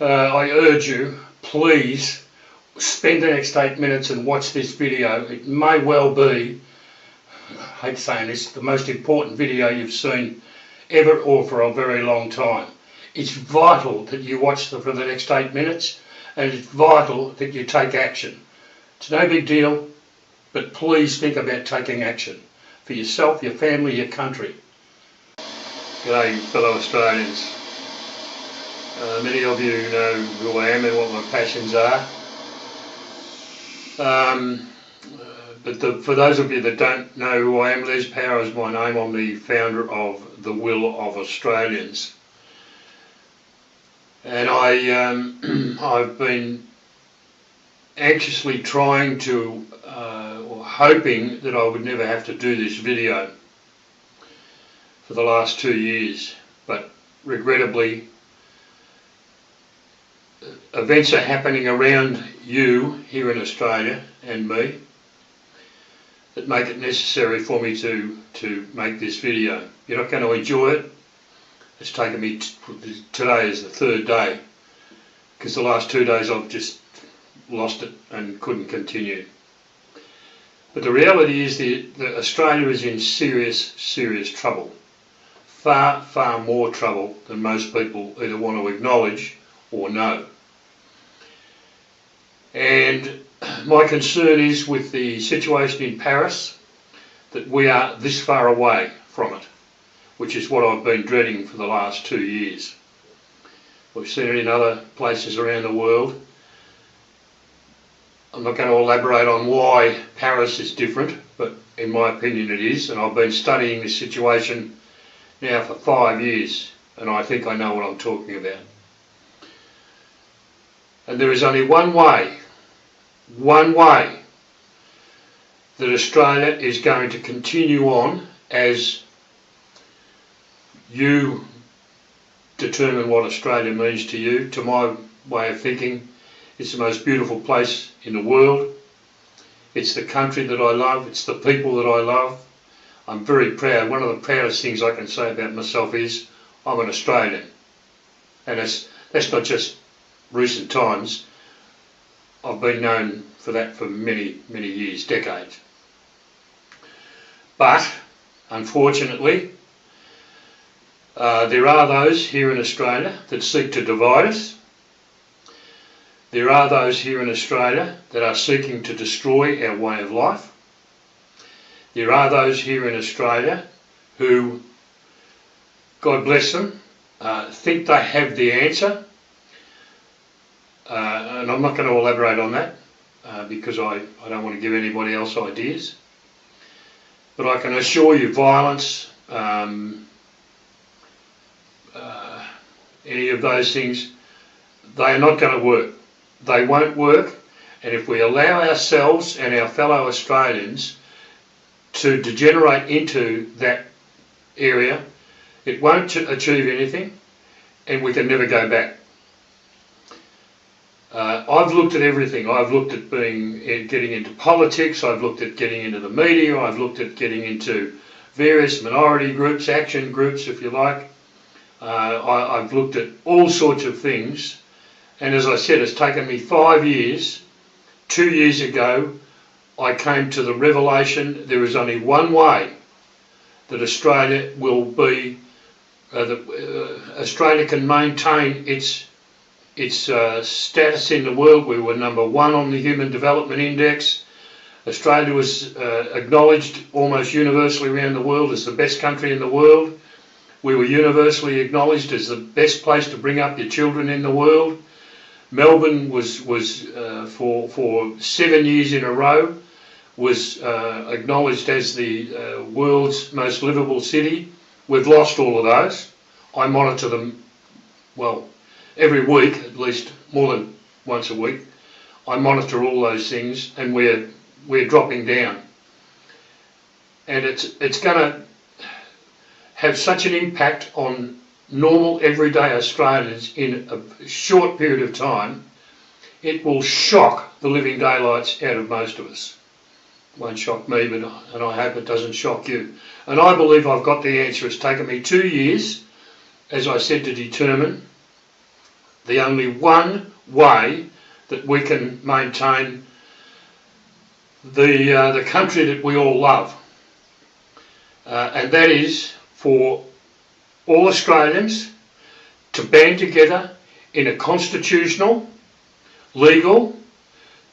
I urge you, please spend the next 8 minutes and watch this video. It may well be, I hate saying this, the most important video you've seen ever or for a very long time. It's vital that you watch for the next 8 minutes, and it's vital that you take action. It's no big deal, but please think about taking action for yourself, your family, your country. G'day fellow Australians. Many of you know who I am and what my passions are. But for those of you that don't know who I am, Les Power is my name. I'm the founder of the Will of Australians. And I've been anxiously trying to, or hoping that I would never have to do this video for the last 2 years. But regrettably, events are happening around you here in Australia and me that make it necessary for me to make this video. You're not going to enjoy it. It's taken me, today is the 3rd day, because the last 2 days I've just lost it and couldn't continue. But the reality is that Australia is in serious trouble. Far more trouble than most people either want to acknowledge or know. And my concern is with the situation in Paris, that we are this far away from it, which is what I've been dreading for the last 2 years. We've seen it in other places around the world. I'm not going to elaborate on why Paris is different, but in my opinion it is, and I've been studying this situation now for 5 years, and I think I know what I'm talking about. And there is only one way that Australia is going to continue on as you determine what Australia means to you. To my way of thinking, it's the most beautiful place in the world. It's the country that I love. It's the people that I love. I'm very proud. One of the proudest things I can say about myself is I'm an Australian. And that's not just recent times. I've been known for that for many years, decades. But unfortunately, there are those here in Australia that seek to divide us. There are those here in Australia that are seeking to destroy our way of life. There are those here in Australia who, God bless them, think they have the answer. And I'm not going to elaborate on that because I don't want to give anybody else ideas. But I can assure you violence, any of those things, they are not going to work. They won't work, and if we allow ourselves and our fellow Australians to degenerate into that area, it won't achieve anything, and we can never go back. I've looked at everything. I've looked at getting into politics, I've looked at getting into the media, I've looked at getting into various minority groups, action groups if you like. I've looked at all sorts of things, and as I said, it's taken me 5 years. 2 years ago I came to the revelation there is only one way that Australia will be, Australia can maintain its status in the world. We were number 1 on the Human Development Index. Australia was acknowledged almost universally around the world as the best country in the world. We were universally acknowledged as the best place to bring up your children in the world. Melbourne was for 7 years in a row was acknowledged as the world's most livable city. We've lost all of those. I monitor them, well, every week, at least more than once a week. I monitor all those things, and we're dropping down. And it's going to have such an impact on normal everyday Australians in a short period of time, it will shock the living daylights out of most of us. It won't shock me, and I hope it doesn't shock you. And I believe I've got the answer. It's taken me 2 years, as I said, to determine the only one way that we can maintain the country that we all love. And that is for all Australians to band together in a constitutional, legal,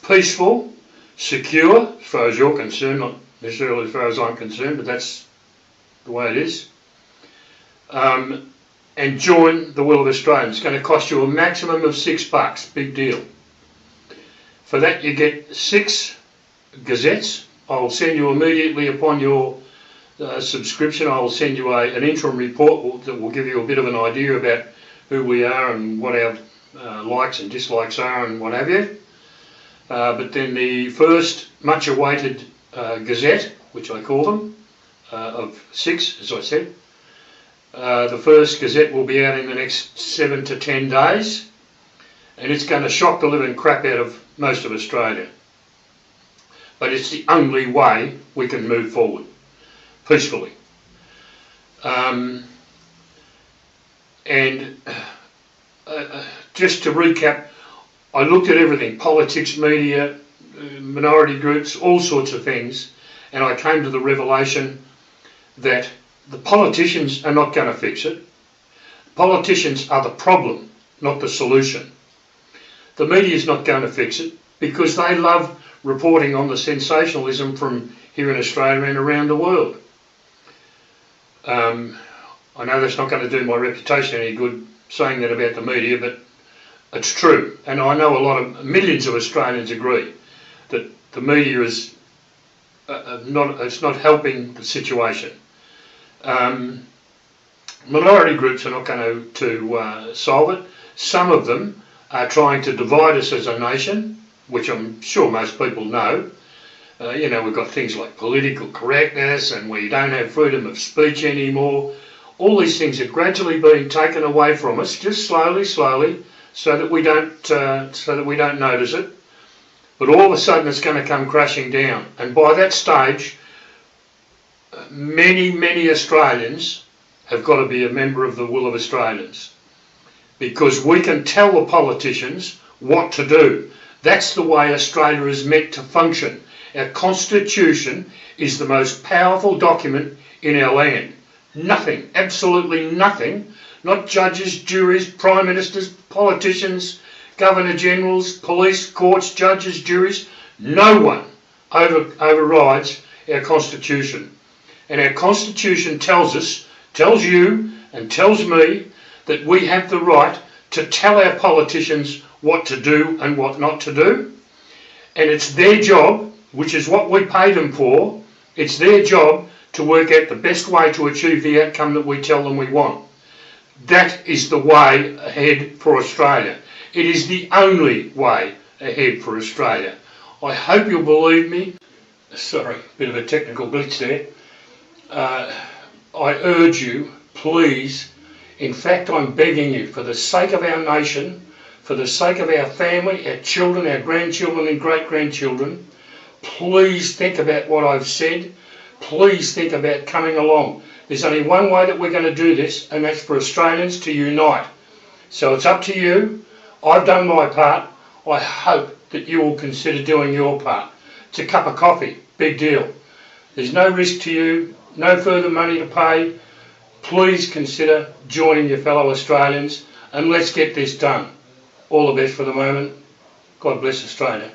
peaceful, secure, as far as you're concerned, not necessarily as far as I'm concerned, but that's the way it is, and join the will of Australians. It's going to cost you a maximum of $6, big deal. For that you get 6 Gazettes. I'll send you immediately upon your subscription, I will send you an interim report that will give you a bit of an idea about who we are and what our likes and dislikes are and what have you. But then the first much awaited Gazette, which I call them, of 6 as I said, the first Gazette will be out in the next 7 to 10 days, and it's going to shock the living crap out of most of Australia. But it's the only way we can move forward peacefully. Just to recap, I looked at everything, politics, media, minority groups, all sorts of things, and I came to the revelation that the politicians are not going to fix it. Politicians are the problem, not the solution. The media is not going to fix it because they love reporting on the sensationalism from here in Australia and around the world. I know that's not going to do my reputation any good saying that about the media, but it's true. And I know millions of Australians agree that the media is not helping the situation. Minority groups are not going to solve it. Some of them are trying to divide us as a nation, which I'm sure most people know. You know, we've got things like political correctness and we don't have freedom of speech anymore. All these things are gradually being taken away from us, just slowly, so that we don't notice it. But all of a sudden it's going to come crashing down. And by that stage, many Australians have got to be a member of the will of Australians. Because we can tell the politicians what to do. That's the way Australia is meant to function. Our Constitution is the most powerful document in our land. Nothing, absolutely nothing, not judges, juries, prime ministers, politicians, governor-generals, police, courts, judges, juries, no one overrides our Constitution. And our Constitution tells us, tells you and tells me that we have the right to tell our politicians what to do and what not to do. And it's their job, which is what we pay them for, it's their job to work out the best way to achieve the outcome that we tell them we want. That is the way ahead for Australia. It is the only way ahead for Australia. I hope you'll believe me. Sorry, bit of a technical glitch there. I urge you, please, in fact I'm begging you, for the sake of our nation, for the sake of our family, our children, our grandchildren and great-grandchildren, please think about what I've said. Please think about coming along. There's only one way that we're going to do this, and that's for Australians to unite. So it's up to you. I've done my part. I hope that you will consider doing your part. It's a cup of coffee, big deal. There's no risk to you, no further money to pay. Please consider joining your fellow Australians and let's get this done. All the best for the moment. God bless Australia.